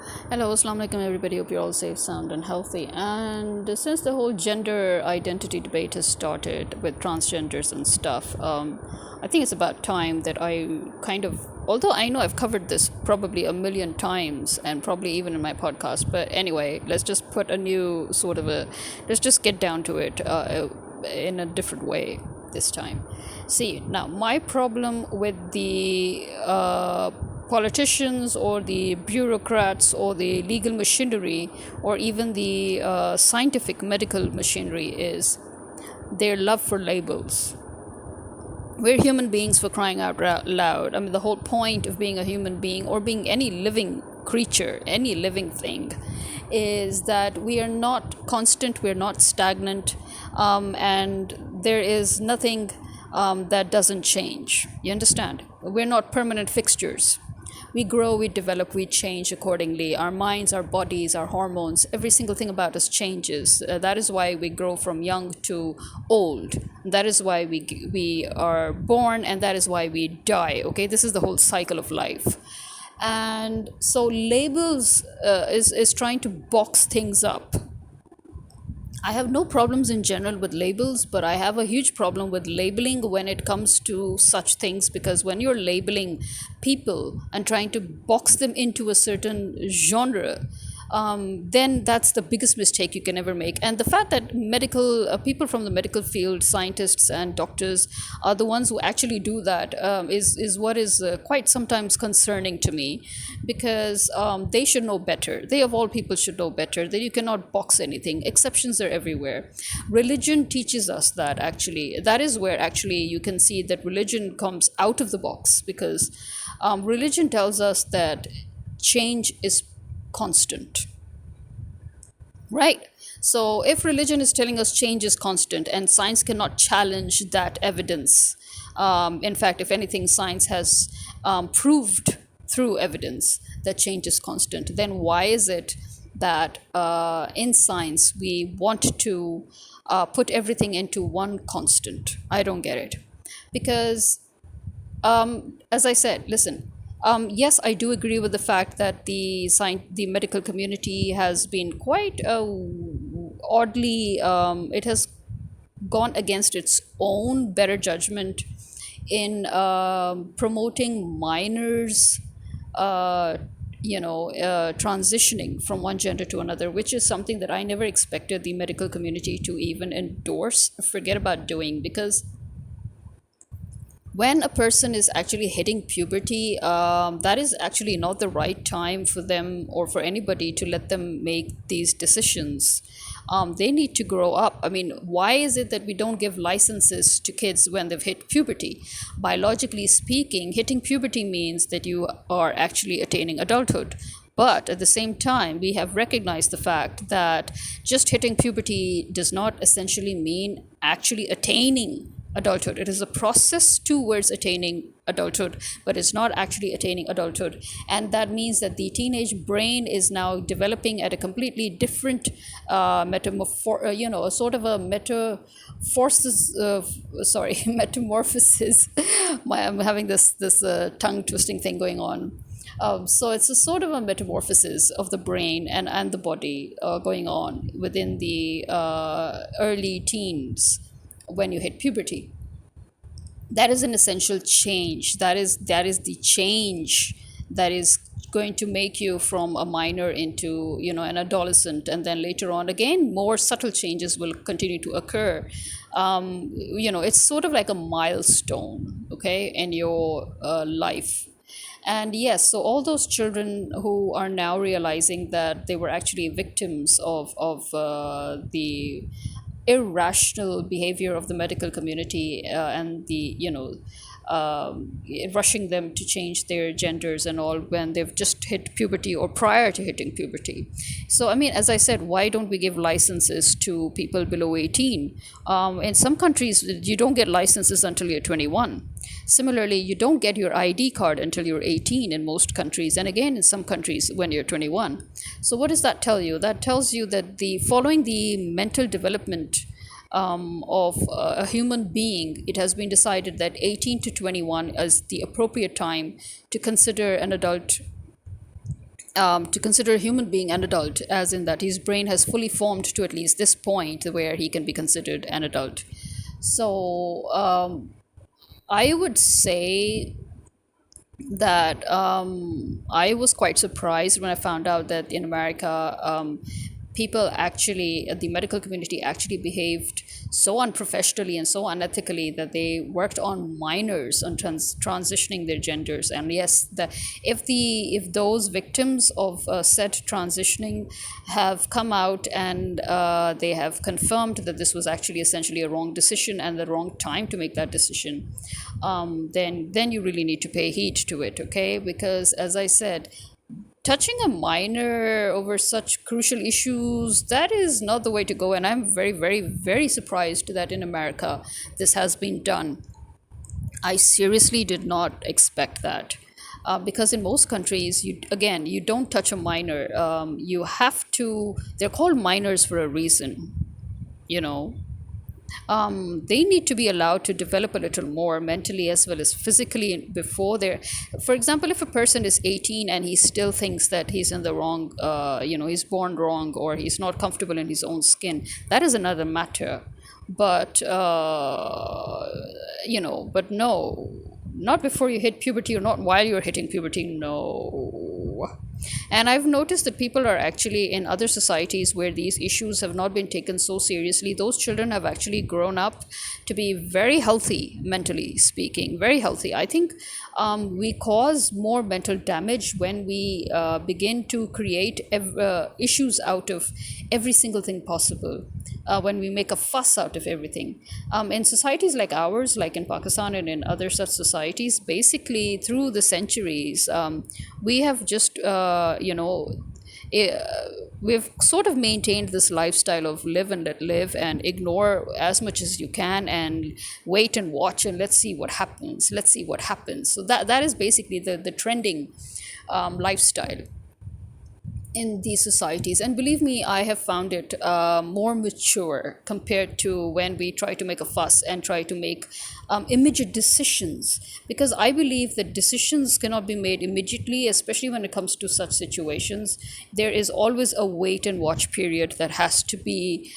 Hello, assalamu alaikum everybody. Hope you're all safe, sound, and healthy. And since the whole gender identity debate has started with transgenders and stuff, I think it's about time that although I know I've covered this probably a million times and probably even in my podcast, but anyway, let's just put a new let's just get down to it in a different way this time. See, now my problem with the politicians or the bureaucrats or the legal machinery or even the scientific medical machinery is their love for labels. We're human beings, for crying out loud. I mean, the whole point of being a human being or being any living creature, any living thing, is that we are not constant, we're not stagnant, and there is nothing that doesn't change. You understand? We're not permanent fixtures. We grow, we develop, we change accordingly. Our minds, our bodies, our hormones, every single thing about us changes. That is why we grow from young to old. That is why we are born, and that is why we die. Okay, this is the whole cycle of life. And so labels is trying to box things up. I have no problems in general with labels, but I have a huge problem with labeling when it comes to such things, because when you're labeling people and trying to box them into a certain genre, then that's the biggest mistake you can ever make. And the fact that medical people from the medical field, scientists and doctors, are the ones who actually do that is what is quite sometimes concerning to me, because they should know better. They of all people should know better that you cannot box anything. Exceptions are everywhere. Religion teaches us that. Actually, that is where actually you can see that religion comes out of the box, because religion tells us that change is constant, right? So if religion is telling us change is constant and science cannot challenge that evidence, in fact, if anything, science has proved through evidence that change is constant, then why is it that in science we want to put everything into one constant? I don't get it. Because as I said, listen, yes, I do agree with the fact that the medical community has been quite oddly, it has gone against its own better judgment in promoting minors, transitioning from one gender to another, which is something that I never expected the medical community to even endorse, forget about doing, because when a person is actually hitting puberty, that is actually not the right time for them or for anybody to let them make these decisions. They need to grow up. I mean, why is it that we don't give licenses to kids when they've hit puberty? Biologically speaking, hitting puberty means that you are actually attaining adulthood. But at the same time, we have recognized the fact that just hitting puberty does not essentially mean actually attaining adulthood. It is a process towards attaining adulthood, but it's not actually attaining adulthood. And that means that the teenage brain is now developing at a completely different a sort of a metamorphosis. I'm having this tongue twisting thing going on. So it's a sort of a metamorphosis of the brain and the body going on within the early teens when you hit puberty. That is an essential change. That is the change that is going to make you from a minor into an adolescent, and then later on again more subtle changes will continue to occur. It's sort of like a milestone, okay, in your life. And yes, so all those children who are now realizing that they were actually victims of the irrational behavior of the medical community, and the rushing them to change their genders and all when they've just hit puberty or prior to hitting puberty. So I mean, as I said, why don't we give licenses to people below 18? In some countries you don't get licenses until you're 21. Similarly, you don't get your ID card until you're 18 in most countries, and again in some countries when you're 21. So what does that tell you? That tells you that following the mental development of a human being, it has been decided that 18 to 21 is the appropriate time to consider an adult to consider a human being an adult, as in that his brain has fully formed to at least this point where he can be considered an adult. So I would say that I was quite surprised when I found out that in America, people actually, the medical community actually behaved so unprofessionally and so unethically that they worked on minors on transitioning their genders. And yes, if those victims of said transitioning have come out and they have confirmed that this was actually essentially a wrong decision and the wrong time to make that decision, then you really need to pay heed to it, okay? Because as I said, touching a minor over such crucial issues, that is not the way to go. And I'm very, very, very surprised that in America this has been done. I seriously did not expect that. Because in most countries, you don't touch a minor. You have to. They're called minors for a reason. You know, they need to be allowed to develop a little more mentally as well as physically before they're, for example, if a person is 18 and he still thinks that he's in the wrong, he's born wrong or he's not comfortable in his own skin, that is another matter. But but no, not before you hit puberty or not while you're hitting puberty, no. And I've noticed that people are actually in other societies where these issues have not been taken so seriously. Those children have actually grown up to be very healthy, mentally speaking, very healthy. I think we cause more mental damage when we begin to create issues out of every single thing possible. When we make a fuss out of everything. In societies like ours, like in Pakistan and in other such societies, basically through the centuries, we have just, we've sort of maintained this lifestyle of live and let live and ignore as much as you can and wait and watch and let's see what happens. Let's see what happens. So that is basically the trending lifestyle in these societies. And believe me, I have found it more mature compared to when we try to make a fuss and try to make immediate decisions, because I believe that decisions cannot be made immediately, especially when it comes to such situations. There is always a wait and watch period that has to be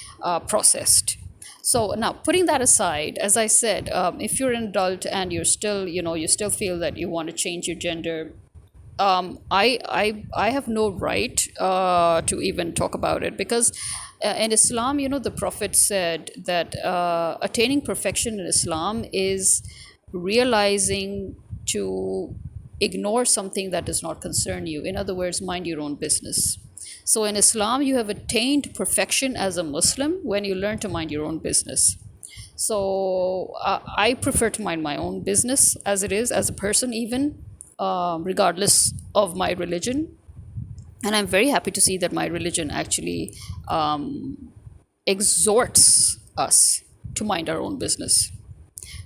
processed. So now, putting that aside, as I said, if you're an adult and you're still, you still feel that you want to change your gender, I have no right to even talk about it, because in Islam, the Prophet said that attaining perfection in Islam is realizing to ignore something that does not concern you. In other words, mind your own business. So in Islam, you have attained perfection as a Muslim when you learn to mind your own business. So I prefer to mind my own business as it is, as a person, even regardless of my religion. And I'm very happy to see that my religion actually exhorts us to mind our own business.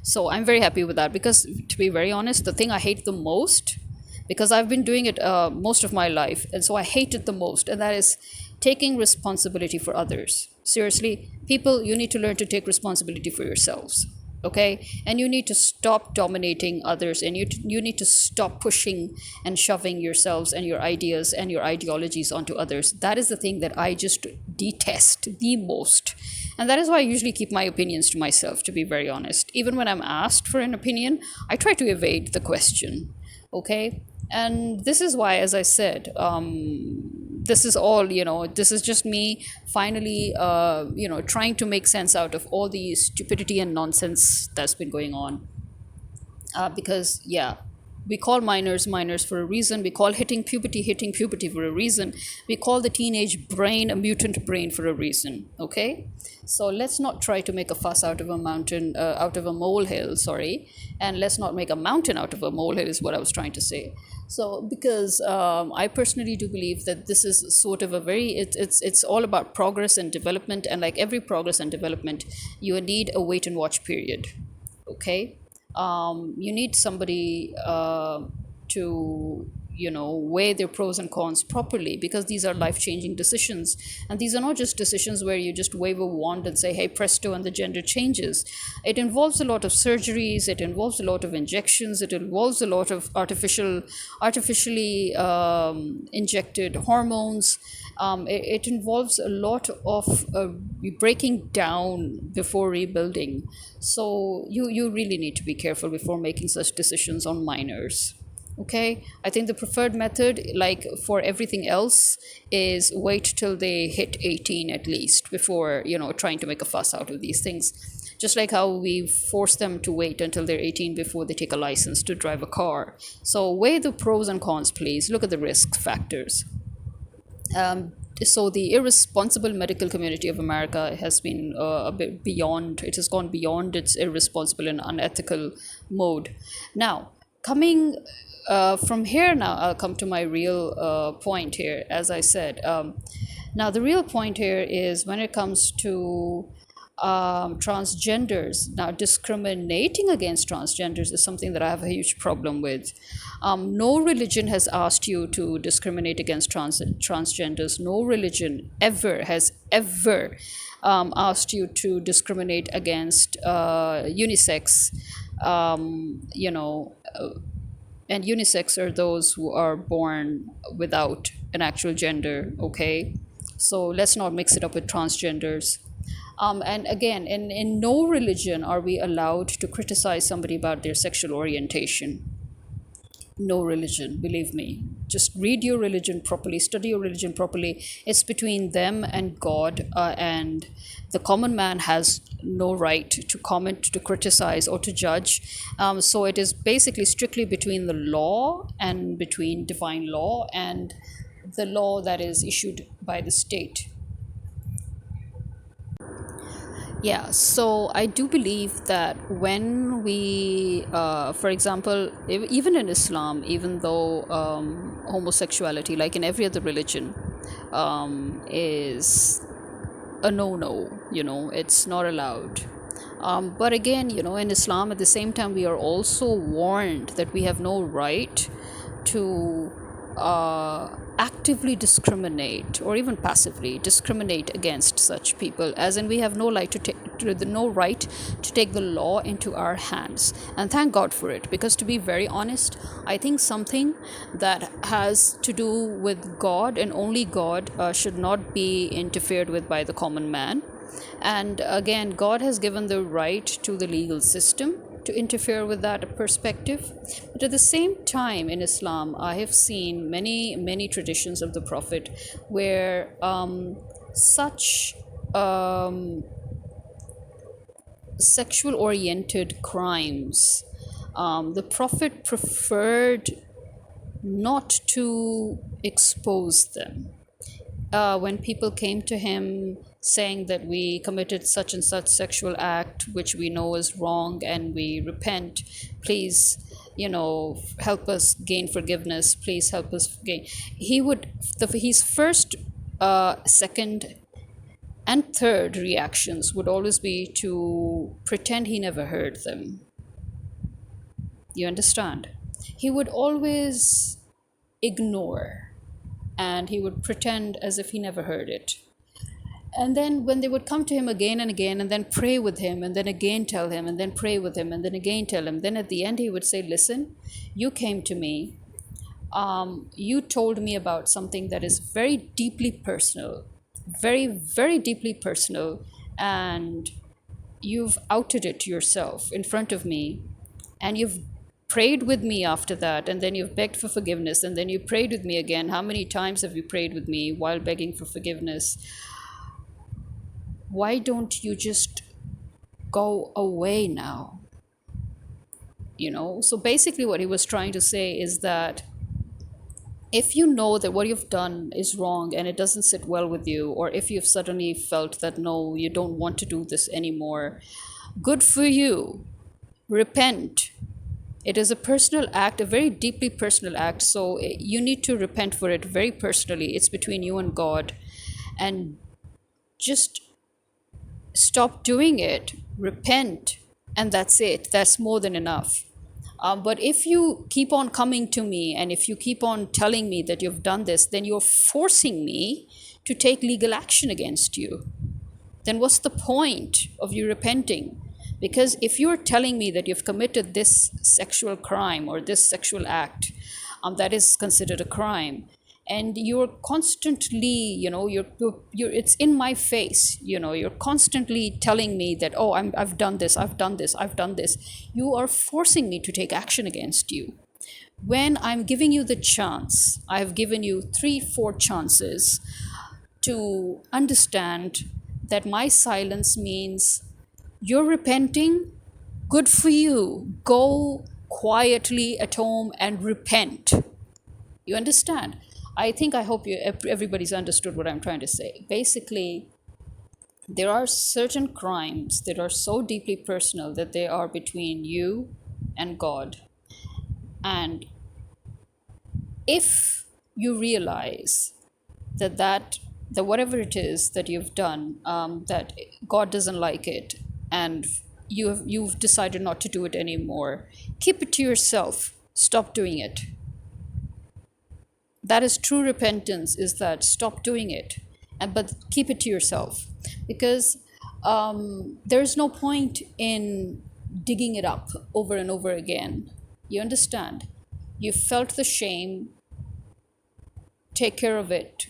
So I'm very happy with that, because to be very honest, the thing I hate the most, because I've been doing it most of my life, and so I hate it the most, and that is taking responsibility for others. Seriously, people, you need to learn to take responsibility for yourselves. Okay, and you need to stop dominating others, and you need to stop pushing and shoving yourselves and your ideas and your ideologies onto others. That is the thing that I just detest the most, and that is why I usually keep my opinions to myself, to be very honest. Even when I'm asked for an opinion, I try to evade the question. Okay, and this is why, as I said, this is all, this is just me finally trying to make sense out of all the stupidity and nonsense that's been going on. Because yeah, we call minors for a reason. We call hitting puberty for a reason. We call the teenage brain a mutant brain for a reason. Okay, so let's not try to make a fuss out of a mountain, out of a molehill, sorry, and let's not make a mountain out of a molehill is what I was trying to say. So because I personally do believe that this is sort of a very, it's all about progress and development, and like every progress and development, you need a wait and watch period. Okay, you need somebody to weigh their pros and cons properly, because these are life changing decisions. And these are not just decisions where you just wave a wand and say, hey, presto, and the gender changes. It involves a lot of surgeries, it involves a lot of injections, it involves a lot of artificially injected hormones. It involves a lot of breaking down before rebuilding. So you really need to be careful before making such decisions on minors. Okay, I think the preferred method, like for everything else, is wait till they hit 18 at least before trying to make a fuss out of these things. Just like how we force them to wait until they're 18 before they take a license to drive a car. So weigh the pros and cons, please. Look at the risk factors. So the irresponsible medical community of America has been a bit beyond, it has gone beyond its irresponsible and unethical mode. Now, coming from here, now I'll come to my real point here. As I said, now the real point here is when it comes to transgenders. Now, discriminating against transgenders is something that I have a huge problem with. No religion has asked you to discriminate against transgenders. No religion has ever asked you to discriminate against unisex. And unisex are those who are born without an actual gender. Okay, so let's not mix it up with transgenders. And again, in no religion are we allowed to criticize somebody about their sexual orientation. No religion, believe me. Just read your religion properly, study your religion properly. It's between them and God, and the common man has no right to comment, to criticize, or to judge. So it is basically strictly between the law and between divine law and the law that is issued by the state. Yeah, so I do believe that when we, for example, even in Islam, even though homosexuality, like in every other religion, is a no-no, it's not allowed. But again, in Islam, at the same time, we are also warned that we have no right to actively discriminate or even passively discriminate against such people, as in we have no right to take the law into our hands. And thank God for it, because to be very honest, I think something that has to do with God and only God should not be interfered with by the common man. And again, God has given the right to the legal system to interfere with that perspective. But at the same time, in Islam, I have seen many traditions of the Prophet where such sexual oriented crimes, the Prophet preferred not to expose them. When people came to him saying that we committed such and such sexual act which we know is wrong and we repent, please help us gain forgiveness, please help us gain, his first, second and third reactions would always be to pretend he never heard them. You understand? He would always ignore, and he would pretend as if he never heard it. And then when they would come to him again and again, and then pray with him, and then again tell him, and then pray with him, and then again tell him, then at the end he would say, listen, you came to me, you told me about something that is very deeply personal, very, very deeply personal, and you've outed it yourself in front of me, and you've prayed with me after that, and then you've begged for forgiveness, and then you prayed with me again. How many times have you prayed with me while begging for forgiveness? Why don't you just go away now? So basically what he was trying to say is that if you know that what you've done is wrong and it doesn't sit well with you, or if you've suddenly felt that no, you don't want to do this anymore, good for you. Repent. It is a personal act, a very deeply personal act, so you need to repent for it very personally. It's between you and God. And just stop doing it, repent, and that's it. That's more than enough. But if you keep on coming to me and if you keep on telling me that you've done this, then you're forcing me to take legal action against you. Then what's the point of you repenting? Because if you're telling me that you've committed this sexual crime or this sexual act, that is considered a crime, and you're constantly, it's in my face, you're constantly telling me that, oh, I've done this, I've done this, I've done this. You are forcing me to take action against you. When I'm giving you the chance, I have given you 3-4 chances to understand that my silence means you're repenting. Good for you. Go quietly at home and repent. You understand? I hope everybody's understood what I'm trying to say. Basically, there are certain crimes that are so deeply personal that they are between you and God. And if you realize that whatever it is that you've done, that God doesn't like it, and you've decided not to do it anymore, keep it to yourself. Stop doing it. That is true repentance, is that stop doing it, but keep it to yourself, because there's no point in digging it up over and over again. You understand? You felt the shame. Take care of it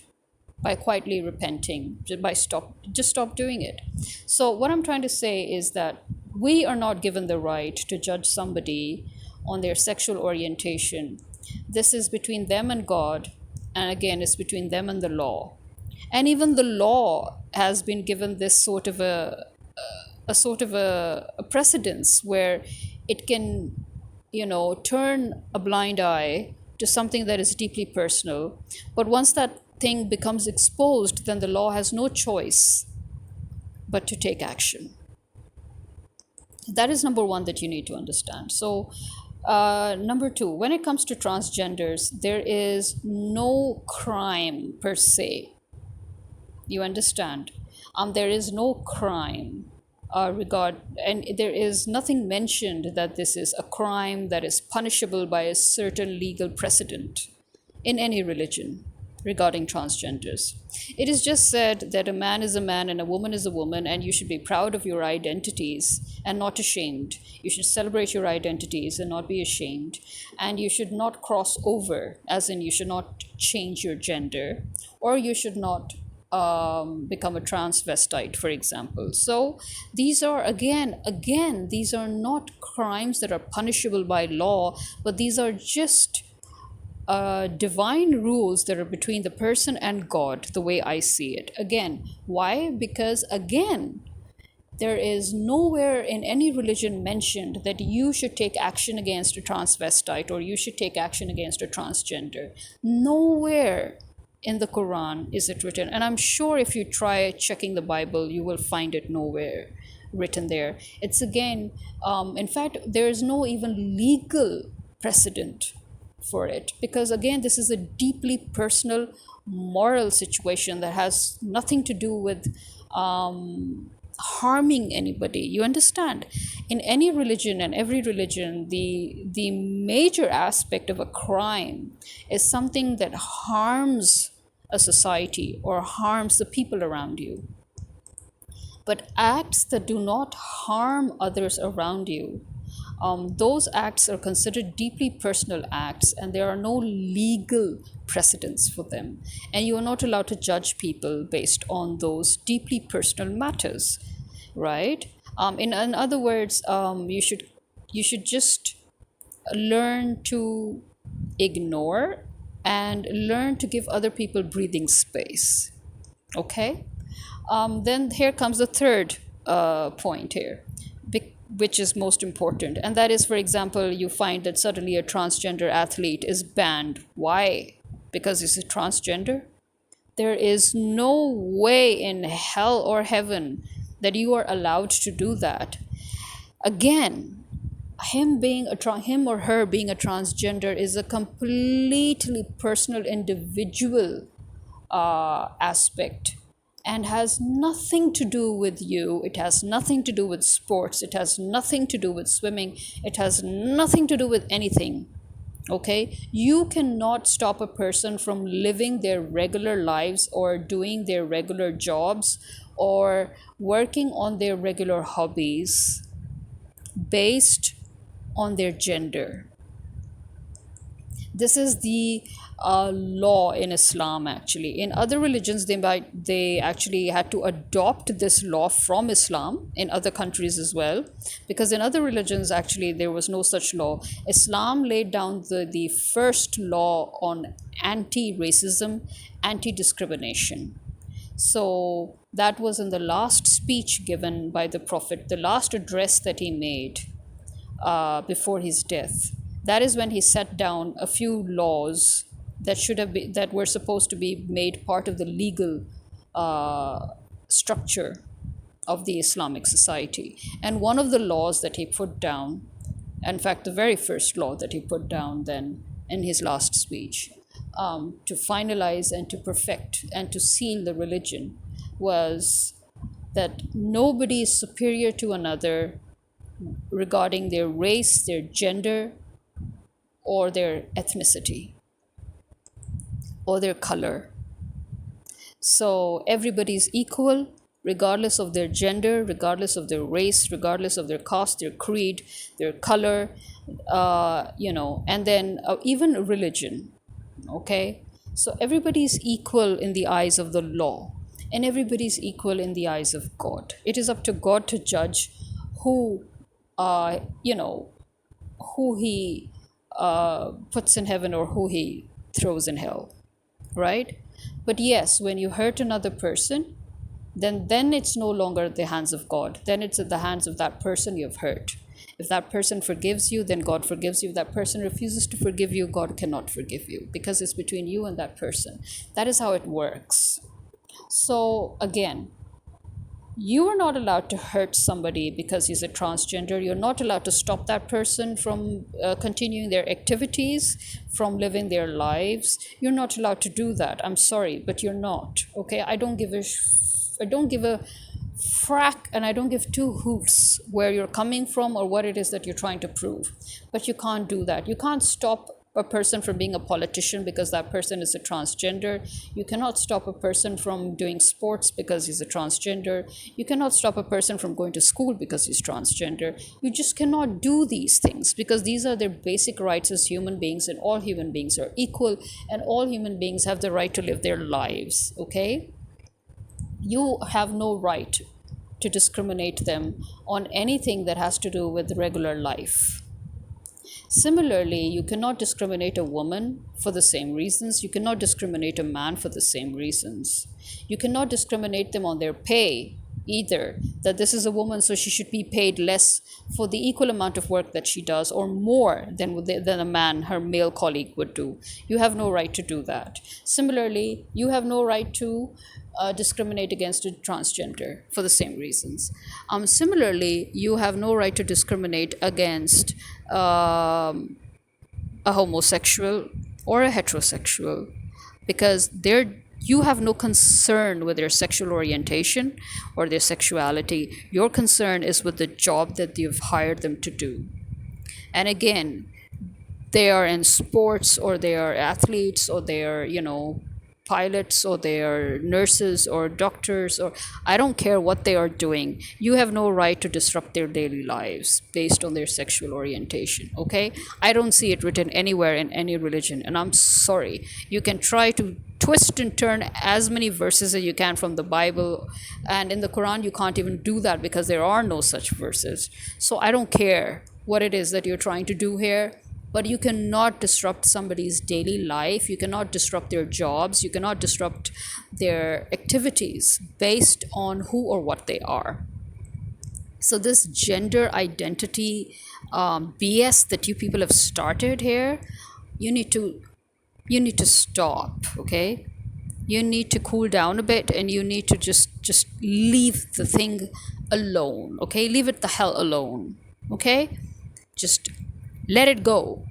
by quietly repenting, just stop doing it. So what I'm trying to say is that we are not given the right to judge somebody on their sexual orientation. This is between them and God, and again, it's between them and the law. And even the law has been given this sort of a precedence where it can, turn a blind eye to something that is deeply personal. But once that thing becomes exposed, then the law has no choice but to take action. That is number one that you need to understand. So, number two, when it comes to transgenders, there is no crime per se. You understand? There is no crime and there is nothing mentioned that this is a crime that is punishable by a certain legal precedent in any religion regarding transgenders. It is just said that a man is a man and a woman is a woman, and you should be proud of your identities and not ashamed. You should celebrate your identities and not be ashamed. And you should not cross over, as in you should not change your gender, or you should not become a transvestite, for example. So these are again, these are not crimes that are punishable by law, but these are just divine rules that are between the person and God, the way I see it. Again, why? Because again, there is nowhere in any religion mentioned that you should take action against a transvestite or you should take action against a transgender. Nowhere in the Quran is it written. And I'm sure if you try checking the Bible, you will find it nowhere written there. It's again, in fact, there is no even legal precedent for it, because again, this is a deeply personal moral situation that has nothing to do with harming anybody. You understand? In any religion and every religion, the major aspect of a crime is something that harms a society or harms the people around you. But acts that do not harm others around you, those acts are considered deeply personal acts, and there are no legal precedents for them. And you are not allowed to judge people based on those deeply personal matters, right? In other words, you should just learn to ignore and learn to give other people breathing space. Okay? Then here comes the third point here, which is most important. And that is, for example, you find that suddenly a transgender athlete is banned. Why? Because he's a transgender? There is no way in hell or heaven that you are allowed to do that. Again, him or her being a transgender is a completely personal, individual aspect. and has nothing to do with you. It has nothing to do with sports. It has nothing to do with swimming. It has nothing to do with anything. Okay? You cannot stop a person from living their regular lives or doing their regular jobs or working on their regular hobbies based on their gender. This is the law in Islam. Actually, in other religions, they actually had to adopt this law from Islam in other countries as well, because in other religions actually there was no such law. Islam laid down the first law on anti-racism, anti-discrimination. So that was in the last speech given by the Prophet, the last address that he made before his death. That is when he set down a few laws that were supposed to be made part of the legal structure of the Islamic society. And one of the laws that he put down, in fact, the very first law that he put down then in his last speech, to finalize and to perfect and to seal the religion, was that nobody is superior to another regarding their race, their gender, or their ethnicity, or their color. So everybody is equal regardless of their gender, regardless of their race, regardless of their caste, their creed, their color, and then even religion. Okay? So everybody is equal in the eyes of the law, and everybody is equal in the eyes of God. It is up to God to judge who, who he puts in heaven or who he throws in hell, right? But yes, when you hurt another person, then it's no longer the hands of God. Then it's at the hands of that person you've hurt. If that person forgives you, then God forgives you. If that person refuses to forgive you, God cannot forgive you, because it's between you and that person. That is how it works. So again, you are not allowed to hurt somebody because he's a transgender. You're not allowed to stop that person from continuing their activities, from living their lives. You're not allowed to do that. I'm sorry, but you're not. Okay, I don't give a frack, and I don't give two hoots where you're coming from or what it is that you're trying to prove. But you can't do that. You can't stop a person from being a politician because that person is a transgender. You cannot stop a person from doing sports because he's a transgender. You cannot stop a person from going to school because he's transgender. You just cannot do these things, because these are their basic rights as human beings, and all human beings are equal, and all human beings have the right to live their lives. Okay? You have no right to discriminate them on anything that has to do with regular life. Similarly, you cannot discriminate a woman for the same reasons. You cannot discriminate a man for the same reasons. You cannot discriminate them on their pay either, that this is a woman so she should be paid less for the equal amount of work that she does, or more than a man, her male colleague, would do. You have no right to do that. Similarly, you have no right to discriminate against a transgender for the same reasons. Similarly, you have no right to discriminate against a homosexual or a heterosexual, because you have no concern with their sexual orientation or their sexuality. Your concern is with the job that you've hired them to do. And again, they are in sports, or they are athletes, or they are, pilots, or they are nurses or doctors, or I don't care what they are doing. You have no right to disrupt their daily lives based on their sexual orientation. Okay? I don't see it written anywhere in any religion, and I'm sorry. You can try to twist and turn as many verses as you can from the Bible, and in the Quran you can't even do that because there are no such verses. So I don't care what it is that you're trying to do here, but you cannot disrupt somebody's daily life. You cannot disrupt their jobs. You cannot disrupt their activities based on who or what they are. So this gender identity BS that you people have started here, you need to stop. Okay, you need to cool down a bit, and you need to just leave the thing alone. Okay, leave it the hell alone. Okay, just let it go.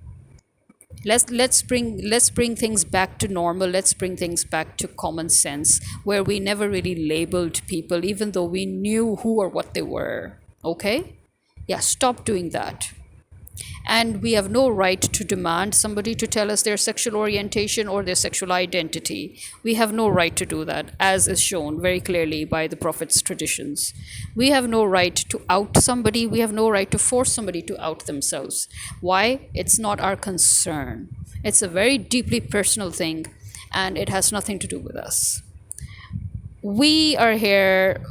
Let's bring things back to normal. Let's bring things back to common sense, where we never really labeled people even though we knew who or what they were. Okay? Yeah, stop doing that. And we have no right to demand somebody to tell us their sexual orientation or their sexual identity. We have no right to do that, as is shown very clearly by the Prophet's traditions. We have no right to out somebody. We have no right to force somebody to out themselves. Why? It's not our concern. It's a very deeply personal thing, and it has nothing to do with us. We are here,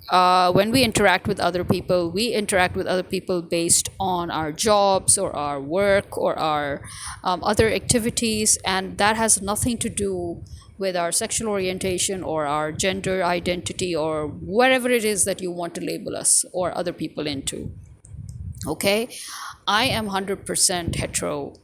when we interact with other people, we interact with other people based on our jobs or our work or our other activities, and that has nothing to do with our sexual orientation or our gender identity or whatever it is that you want to label us or other people into. Okay? I am 100% hetero,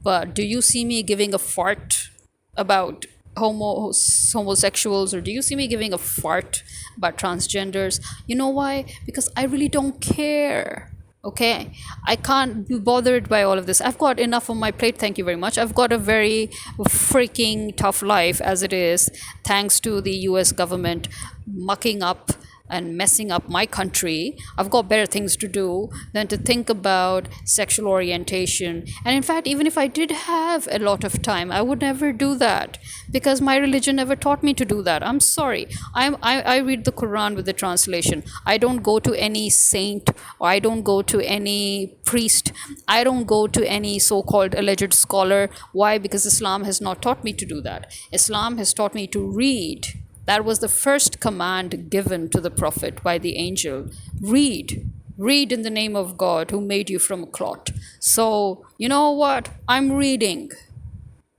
but do you see me giving a fart about homosexuals, or do you see me giving a fart about transgenders? You know why? Because I really don't care. Okay, I can't be bothered by all of this. I've got enough on my plate, thank you very much. I've got a very freaking tough life as it is, thanks to the US government mucking up and messing up my country. I've got better things to do than to think about sexual orientation. And in fact, even if I did have a lot of time, I would never do that because my religion never taught me to do that. I'm sorry. I read the Quran with the translation. I don't go to any saint, or I don't go to any priest. I don't go to any so-called alleged scholar. Why? Because Islam has not taught me to do that. Islam has taught me to read. That was the first command given to the Prophet by the angel. Read. Read in the name of God who made you from a clot. So, you know what? I'm reading.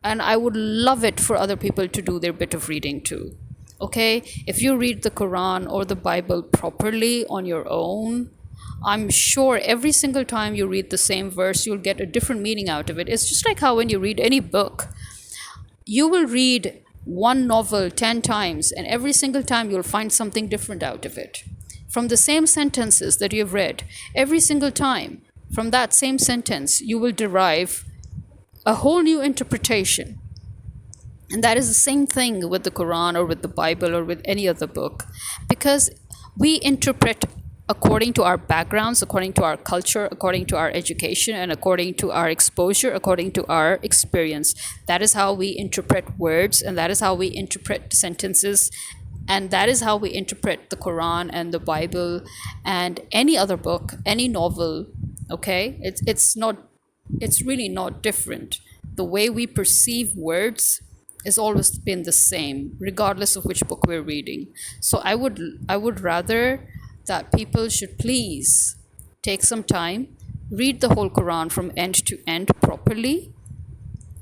And I would love it for other people to do their bit of reading too. Okay? If you read the Quran or the Bible properly on your own, I'm sure every single time you read the same verse, you'll get a different meaning out of it. It's just like how when you read any book, you will read one novel 10 times, and every single time you'll find something different out of it. From the same sentences that you've read, every single time, from that same sentence, you will derive a whole new interpretation. And that is the same thing with the Quran or with the Bible or with any other book, because we interpret according to our backgrounds, according to our culture, according to our education, and according to our exposure, according to our experience. That is how we interpret words, and that is how we interpret sentences, and that is how we interpret the Quran and the Bible and any other book, any novel. Okay? It's really not different. The way we perceive words has always been the same, regardless of which book we're reading. So I would rather that people should please take some time, read the whole Quran from end to end properly,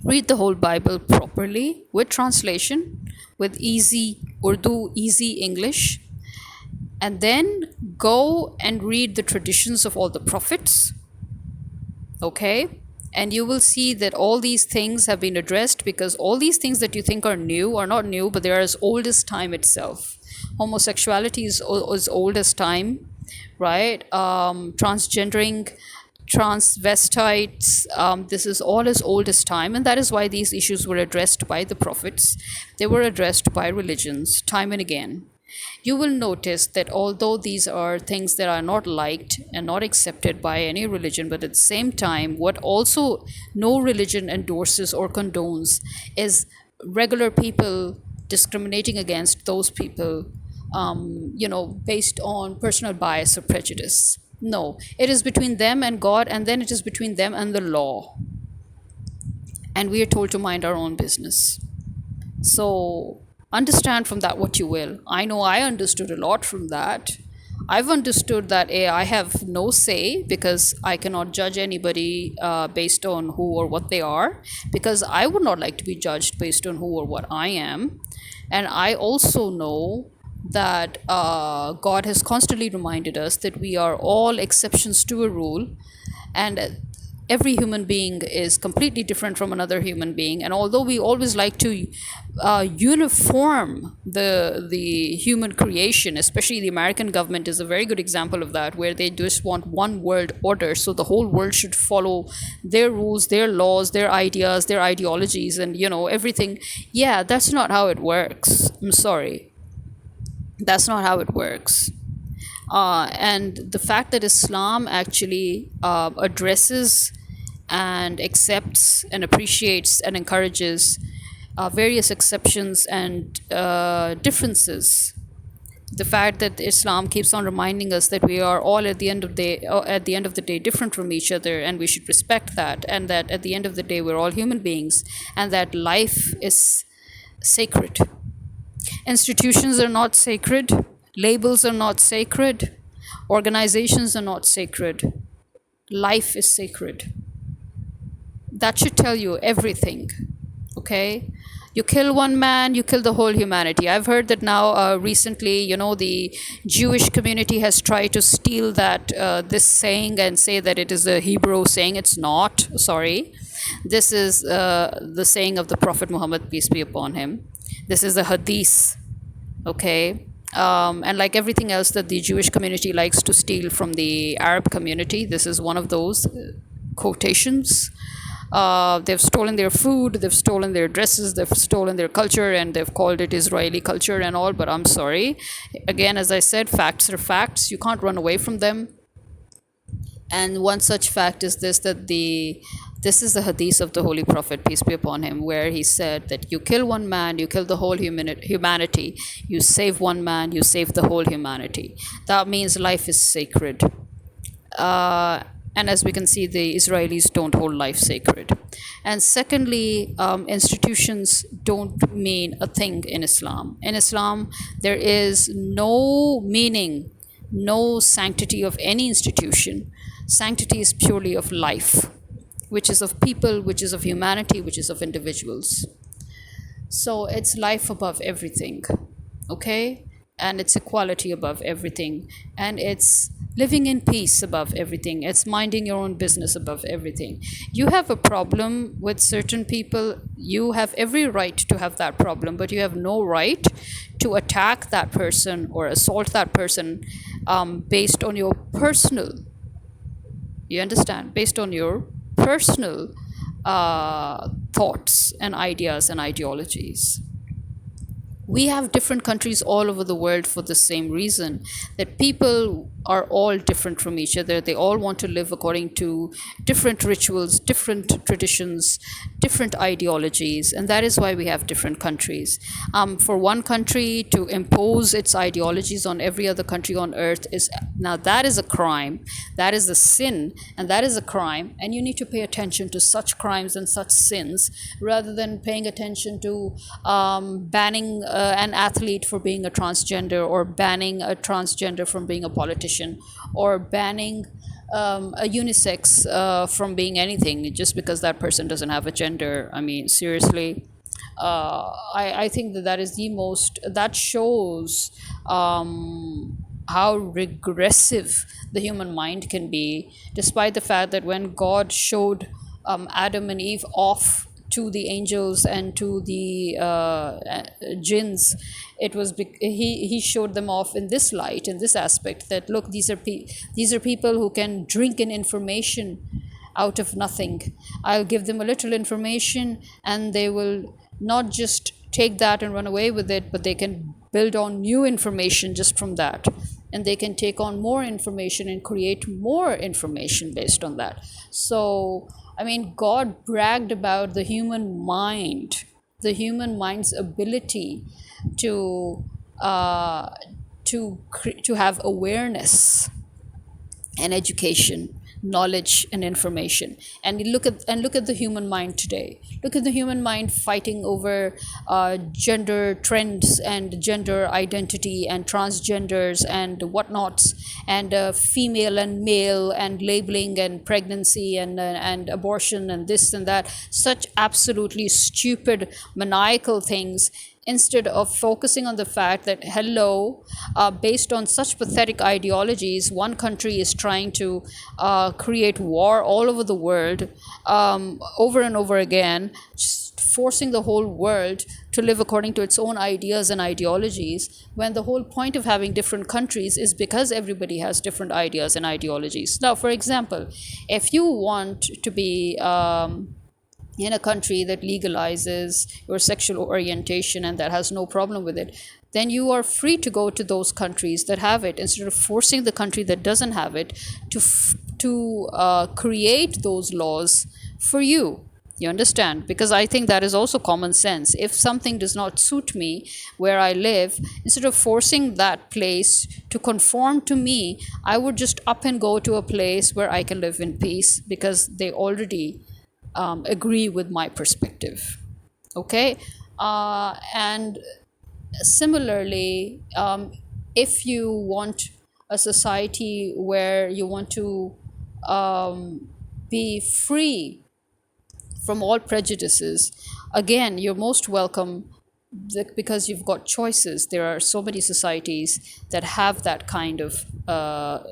read the whole Bible properly with translation, with easy Urdu, easy English, and then go and read the traditions of all the prophets. Okay? And you will see that all these things have been addressed, because all these things that you think are new are not new, but they are as old as time itself. Homosexuality is as old as time, right? Transgendering, transvestites, this is all as old as time, and that is why these issues were addressed by the prophets. They were addressed by religions time and again. You will notice that although these are things that are not liked and not accepted by any religion, but at the same time, what also no religion endorses or condones is regular people discriminating against those people, based on personal bias or prejudice. No, it is between them and God, and then it is between them and the law. And we are told to mind our own business. So understand from that what you will. I know I understood a lot from that. I've understood that I have no say, because I cannot judge anybody based on who or what they are, because I would not like to be judged based on who or what I am. And I also know that God has constantly reminded us that we are all exceptions to a rule, and every human being is completely different from another human being, and although we always like to uniform the human creation, especially the American government is a very good example of that, where they just want one world order, so the whole world should follow their rules, their laws, their ideas, their ideologies, and everything. Yeah, that's not how it works. I'm sorry, that's not how it works. And the fact that Islam actually addresses and accepts and appreciates and encourages various exceptions and differences. The fact that Islam keeps on reminding us that we are all at the end of the day different from each other, and we should respect that, and that at the end of the day we're all human beings, and that life is sacred. Institutions are not sacred. Labels are not sacred. Organizations are not sacred. Life is sacred. That should tell you everything. Okay? You kill one man, you kill the whole humanity. I've heard that now recently, the Jewish community has tried to steal this saying and say that it is a Hebrew saying. It's not. Sorry. This is the saying of the Prophet Muhammad, peace be upon him. This is a hadith. Okay? And like everything else that the Jewish community likes to steal from the Arab community, this is one of those quotations. They've stolen their food, they've stolen their dresses, they've stolen their culture, and they've called it Israeli culture and all. But I'm sorry. Again, as I said, facts are facts. You can't run away from them. And one such fact is this, that this is the hadith of the Holy Prophet, peace be upon him, where he said that you kill one man, you kill the whole humanity. You save one man, you save the whole humanity. That means life is sacred. And as we can see, the Israelis don't hold life sacred. And secondly, institutions don't mean a thing in Islam. In Islam, there is no meaning, no sanctity of any institution. Sanctity is purely of life, which is of people, which is of humanity, which is of individuals. So it's life above everything, okay? And it's equality above everything. And it's living in peace above everything. It's minding your own business above everything. You have a problem with certain people, you have every right to have that problem, but you have no right to attack that person or assault that person based on your personal, you understand, based on your personal thoughts and ideas and ideologies. We have different countries all over the world for the same reason, that people are all different from each other. They all want to live according to different rituals, different traditions, different ideologies, and that is why we have different countries. For one country to impose its ideologies on every other country on earth that is a crime, that is a sin, and that is a crime, and you need to pay attention to such crimes and such sins rather than paying attention to banning an athlete for being a transgender, or banning a transgender from being a politician, or banning a unisex from being anything just because that person doesn't have a gender. I mean, seriously. I think that is the most, that shows how regressive the human mind can be, despite the fact that when God showed Adam and Eve off to the angels and to the jinns, it was he showed them off in this light, in this aspect, that look, these are people who can drink in information out of nothing. I'll give them a little information and they will not just take that and run away with it, but they can build on new information just from that, and they can take on more information and create more information based on that. So I mean, God bragged about the human mind, the human mind's ability to have awareness and education, knowledge and information. And look at the human mind today. Look at the human mind fighting over gender trends and gender identity and transgenders and whatnots, and female and male, and labeling and pregnancy and abortion and this and that. Such absolutely stupid, maniacal things. instead of focusing on the fact that, hello, based on such pathetic ideologies, one country is trying to create war all over the world, over and over again, just forcing the whole world to live according to its own ideas and ideologies, when the whole point of having different countries is because everybody has different ideas and ideologies. Now, for example, if you want to be in a country that legalizes your sexual orientation and that has no problem with it, then you are free to go to those countries that have it, instead of forcing the country that doesn't have it to create those laws for you. You understand? Because I think that is also common sense. If something does not suit me where I live, instead of forcing that place to conform to me, I would just up and go to a place where I can live in peace because they already agree with my perspective. Okay? And similarly, if you want a society where you want to be free from all prejudices, again, you're most welcome, because you've got choices. There are so many societies that have that kind of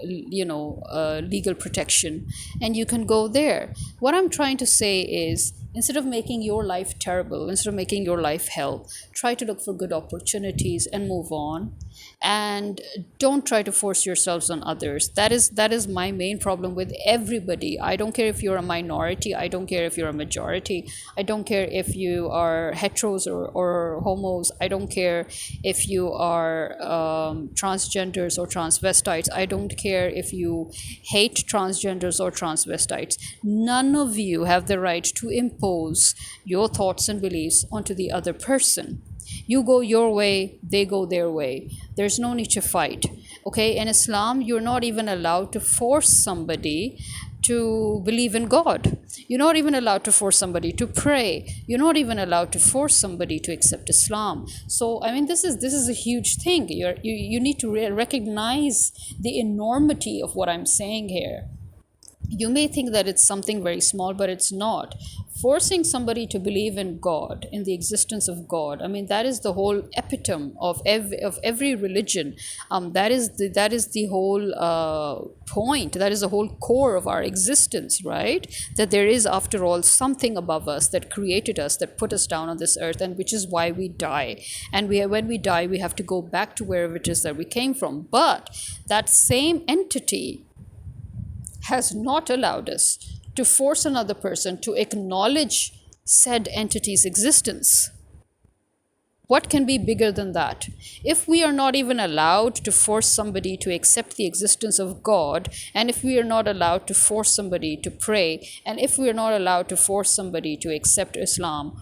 legal protection, and you can go there. What I'm trying to say is, instead of making your life terrible, instead of making your life hell, try to look for good opportunities and move on, and don't try to force yourselves on others. That is my main problem with everybody. I don't care if you're a minority, I don't care if you're a majority, I don't care if you are heteros or homos, I don't care if you are transgenders or transvestites, I don't care if you hate transgenders or transvestites. None of you have the right to impose your thoughts and beliefs onto the other person. You go your way, they go their way. There's no need to fight. Okay, in Islam, you're not even allowed to force somebody to believe in God. You're not even allowed to force somebody to pray. You're not even allowed to force somebody to accept Islam. So, I mean, this is a huge thing. You need to recognize the enormity of what I'm saying here. You may think that it's something very small, but it's not. Forcing somebody to believe in God, in the existence of God, I mean, that is the whole epitome of every religion. That is the whole point. That is the whole core of our existence, right? That there is, after all, something above us that created us, that put us down on this earth, and which is why we die. And when we die, we have to go back to wherever it is that we came from. But that same entity has not allowed us to force another person to acknowledge said entity's existence. What can be bigger than that? If we are not even allowed to force somebody to accept the existence of God, and if we are not allowed to force somebody to pray, and if we are not allowed to force somebody to accept Islam,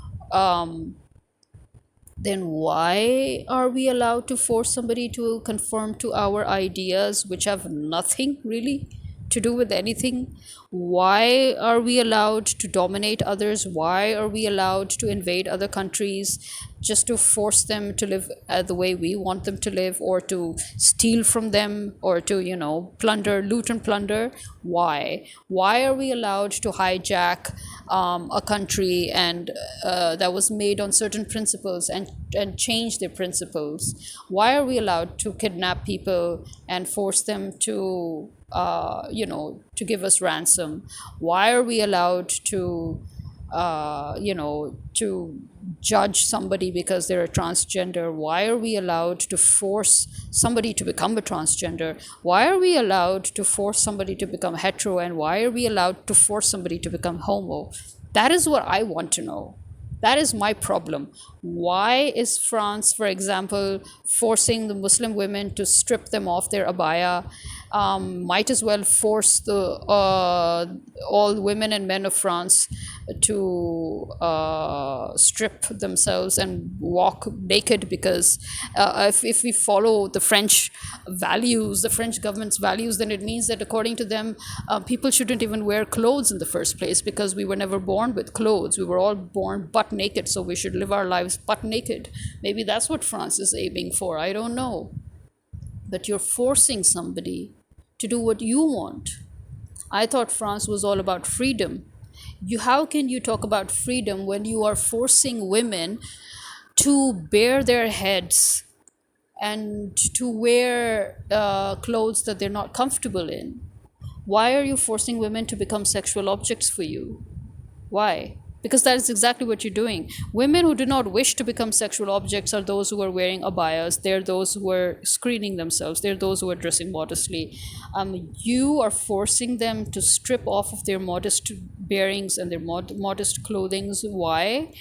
then why are we allowed to force somebody to conform to our ideas, which have nothing really to do with anything? Why are we allowed to dominate others? Why are we allowed to invade other countries just to force them to live the way we want them to live, or to steal from them, or to, plunder, loot and plunder? Why are we allowed to hijack a country and that was made on certain principles, and change their principles? Why are we allowed to kidnap people and force them to to give us ransom? Why are we allowed to to judge somebody because they're a transgender? Why are we allowed to force somebody to become a transgender? Why are we allowed to force somebody to become hetero? And why are we allowed to force somebody to become homo? That is what I want to know. That is my problem. Why is France, for example, forcing the Muslim women to strip them off their abaya? Might as well force all women and men of France to strip themselves and walk naked, because if we follow the French values, the French government's values, then it means that according to them, people shouldn't even wear clothes in the first place, because we were never born with clothes. We were all born butt naked, so we should live our lives butt naked. Maybe that's what France is aiming for. I don't know. But you're forcing somebody to do what you want. I thought France was all about freedom. How can you talk about freedom when you are forcing women to bare their heads and to wear clothes that they're not comfortable in? Why are you forcing women to become sexual objects for you? Why? Because that is exactly what you're doing. Women who do not wish to become sexual objects are those who are wearing abayas. They're those who are screening themselves. They're those who are dressing modestly. You are forcing them to strip off of their modest bearings and their modest clothings. Why?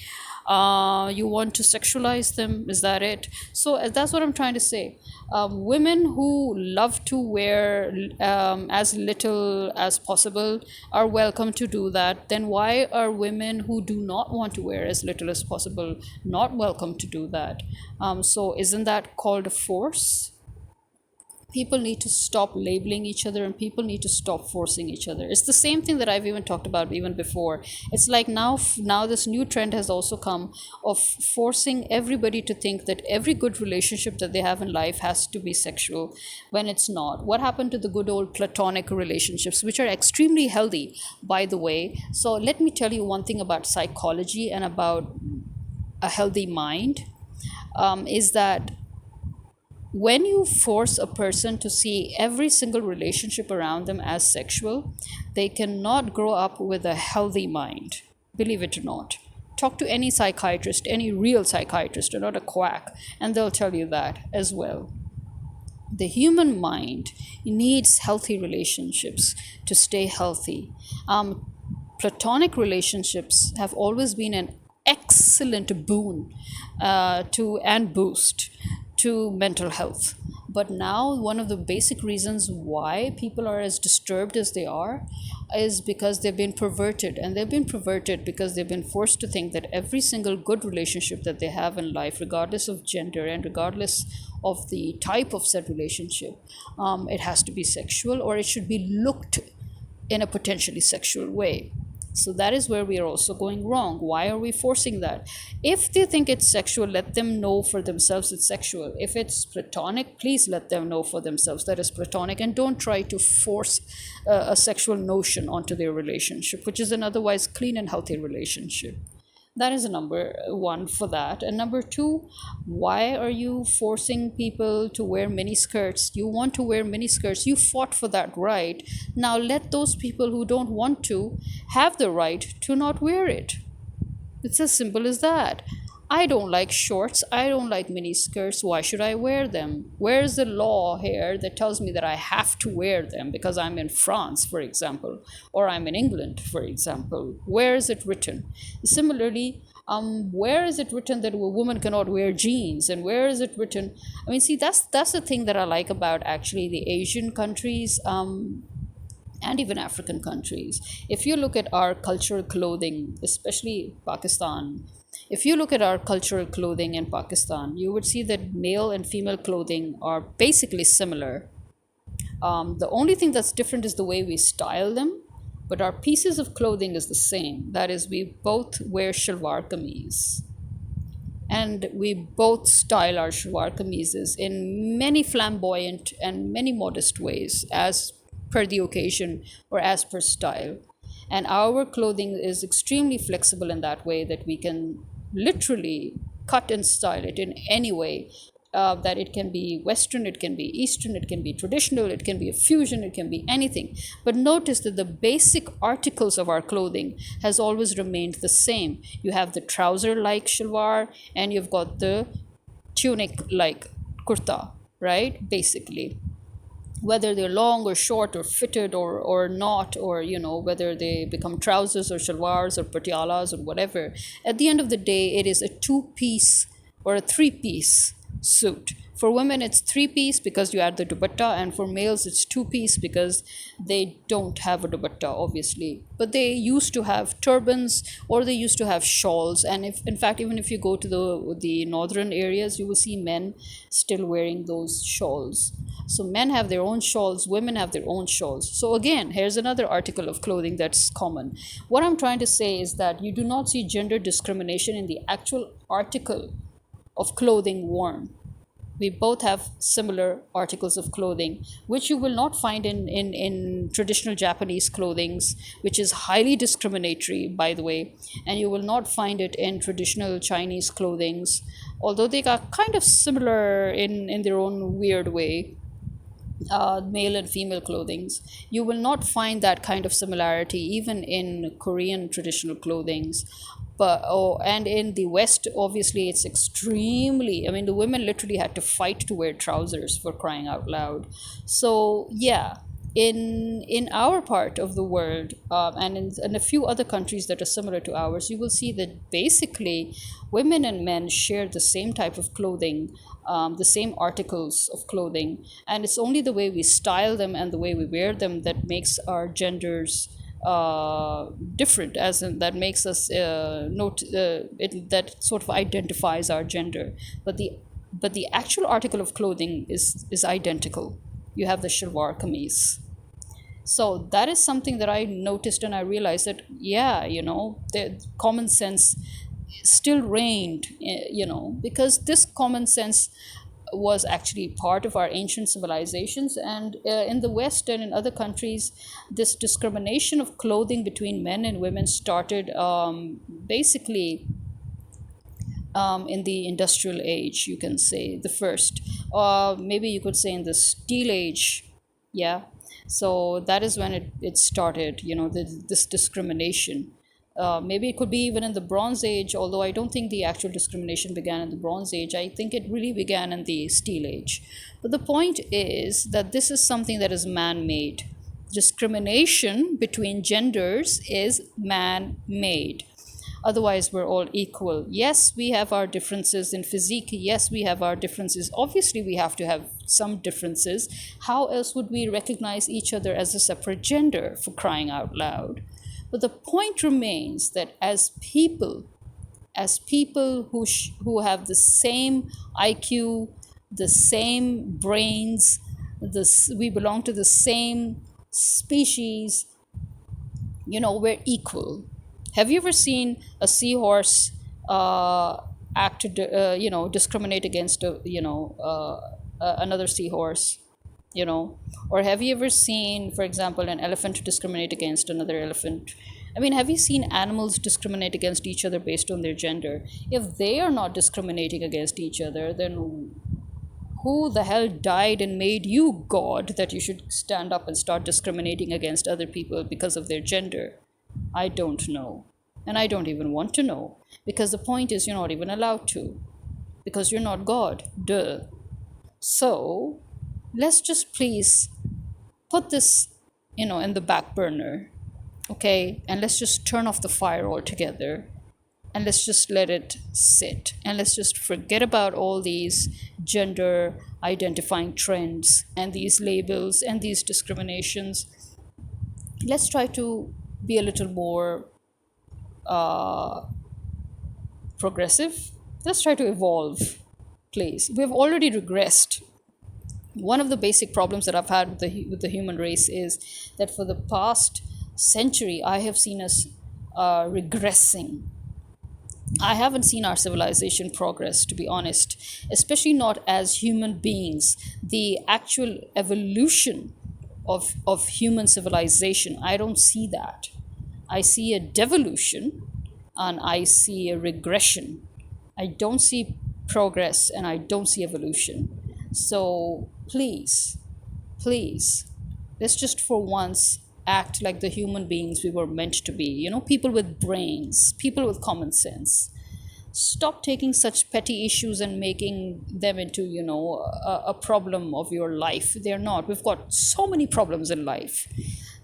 You want to sexualize them. Is that it? So that's what I'm trying to say. Women who love to wear as little as possible are welcome to do that. Then why are women who do not want to wear as little as possible not welcome to do that? So isn't that called a force? People need to stop labeling each other, and people need to stop forcing each other. It's the same thing that I've even talked about even before. It's like now this new trend has also come of forcing everybody to think that every good relationship that they have in life has to be sexual, when it's not. What happened to the good old platonic relationships, which are extremely healthy, by the way? So let me tell you one thing about psychology and about a healthy mind, is that when you force a person to see every single relationship around them as sexual, they cannot grow up with a healthy mind, believe it or not. Talk to any psychiatrist, any real psychiatrist, or not a quack, and they'll tell you that as well. The human mind needs healthy relationships to stay healthy. Platonic relationships have always been an excellent boon to and boost to mental health. But now, one of the basic reasons why people are as disturbed as they are is because they've been perverted. And they've been perverted because they've been forced to think that every single good relationship that they have in life, regardless of gender and regardless of the type of said relationship, it has to be sexual, or it should be looked in a potentially sexual way. So that is where we are also going wrong. Why are we forcing that? If they think it's sexual, let them know for themselves it's sexual. If it's platonic, please let them know for themselves that it's platonic, and don't try to force a sexual notion onto their relationship, which is an otherwise clean and healthy relationship. That is number one for that. And number two, why are you forcing people to wear mini skirts? You want to wear mini skirts. You fought for that right. Now let those people who don't want to have the right to not wear it. It's as simple as that. I don't like shorts. I don't like mini skirts. Why should I wear them? Where is the law here that tells me that I have to wear them because I'm in France, for example, or I'm in England, for example? Where is it written? Similarly, where is it written that a woman cannot wear jeans? And where is it written? I mean, see, that's the thing that I like about actually the Asian countries. And even African countries. If you look at our cultural clothing, especially Pakistan, if you look at our cultural clothing in Pakistan, you would see that male and female clothing are basically similar. The only thing that's different is the way we style them, but our pieces of clothing is the same. That is, we both wear shalwar kameez. And we both style our shalwar kameezes in many flamboyant and many modest ways, as per the occasion or as per style. And our clothing is extremely flexible in that way that we can literally cut and style it in any way, that it can be Western, it can be Eastern, it can be traditional, it can be a fusion, it can be anything. But notice that the basic articles of our clothing has always remained the same. You have the trouser-like shalwar, and you've got the tunic-like kurta, right? Basically, whether they're long or short or fitted or not, or whether they become trousers or shalwars or patialas or whatever, at the end of the day it is a two-piece or a three-piece suit. For women it's three-piece because you add the dupatta, and for males it's two-piece because they don't have a dupatta, obviously, but they used to have turbans or they used to have shawls. And if in fact, even if you go to the northern areas, you will see men still wearing those shawls. So men have their own shawls, women have their own shawls. So again, here's another article of clothing that's common. What I'm trying to say is that you do not see gender discrimination in the actual article of clothing worn. We both have similar articles of clothing, which you will not find in traditional Japanese clothings, which is highly discriminatory, by the way, and you will not find it in traditional Chinese clothings, although they are kind of similar in their own weird way, male and female clothings. You will not find that kind of similarity even in Korean traditional clothings. But and in the West, obviously, it's extremely. I mean, the women literally had to fight to wear trousers, for crying out loud. So yeah, in our part of the world, and in a few other countries that are similar to ours, you will see that basically women and men share the same type of clothing, the same articles of clothing, and it's only the way we style them and the way we wear them that makes our genders different, as in that makes us that sort of identifies our gender. But the actual article of clothing is identical. You have the shalwar kameez. So that is something that I noticed, and I realized that, yeah, the common sense still reigned, because this common sense was actually part of our ancient civilizations. And in the West and in other countries, this discrimination of clothing between men and women started basically in the industrial age, you can say, the first, or maybe you could say in the steel age. Yeah. So that is when it started, this discrimination. Maybe it could be even in the Bronze Age, although I don't think the actual discrimination began in the Bronze Age. I think it really began in the Steel Age. But the point is that this is something that is man made. Discrimination between genders is man made. Otherwise, we're all equal. Yes, we have our differences in physique. Yes, we have our differences. Obviously, we have to have some differences. How else would we recognize each other as a separate gender, for crying out loud? But the point remains that as people who have the same IQ, the same brains, we belong to the same species, we're equal. Have you ever seen a seahorse discriminate against another seahorse? Or have you ever seen, for example, an elephant discriminate against another elephant? I mean, have you seen animals discriminate against each other based on their gender? If they are not discriminating against each other, then who the hell died and made you God that you should stand up and start discriminating against other people because of their gender? I don't know. And I don't even want to know. Because the point is, you're not even allowed to. Because you're not God. Duh. So, let's just please put this, in the back burner. Okay? And let's just turn off the fire altogether. And let's just let it sit. And let's just forget about all these gender identifying trends and these labels and these discriminations. Let's try to be a little more progressive. Let's try to evolve, please. We've already regressed. One of the basic problems that I've had with the human race is that for the past century, I have seen us regressing. I haven't seen our civilization progress, to be honest, especially not as human beings. The actual evolution of human civilization, I don't see that. I see a devolution and I see a regression. I don't see progress and I don't see evolution. So please, let's just for once act like the human beings we were meant to be. People with brains, people with common sense. Stop taking such petty issues and making them into, a problem of your life. They're not. We've got so many problems in life.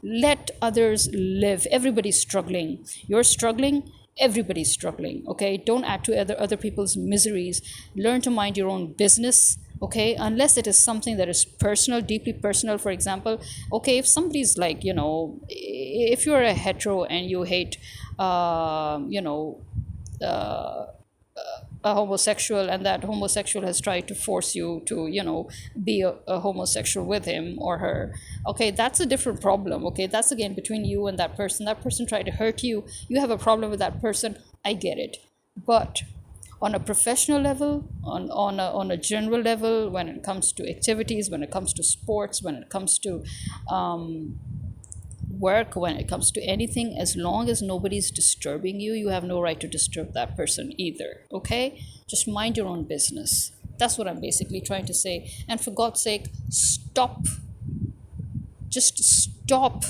Let others live. Everybody's struggling. You're struggling. Everybody's struggling. Okay? Don't add to other people's miseries. Learn to mind your own business. Okay, unless it is something that is personal, deeply personal. For example, okay, if somebody's like, if you're a hetero and you hate a homosexual, and that homosexual has tried to force you to be a homosexual with him or her, okay, that's a different problem. Okay, that's again between you and that person tried to hurt you. You have a problem with that person. I get it. But on a professional level, on a general level, when it comes to activities, when it comes to sports, when it comes to work, when it comes to anything, as long as nobody's disturbing you, you have no right to disturb that person either. Okay? Just mind your own business. That's what I'm basically trying to say. And for God's sake, stop. Just stop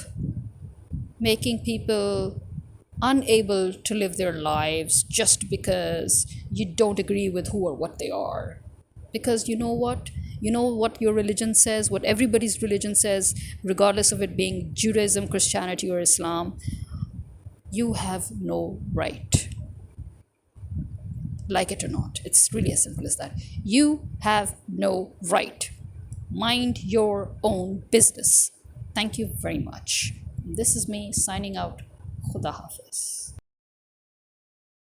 making people unable to live their lives just because you don't agree with who or what they are. Because you know what? You know what your religion says, what everybody's religion says, regardless of it being Judaism, Christianity, or Islam. You have no right. Like it or not. It's really as simple as that. You have no right. Mind your own business. Thank you very much. This is me signing out. Khuda Hafiz.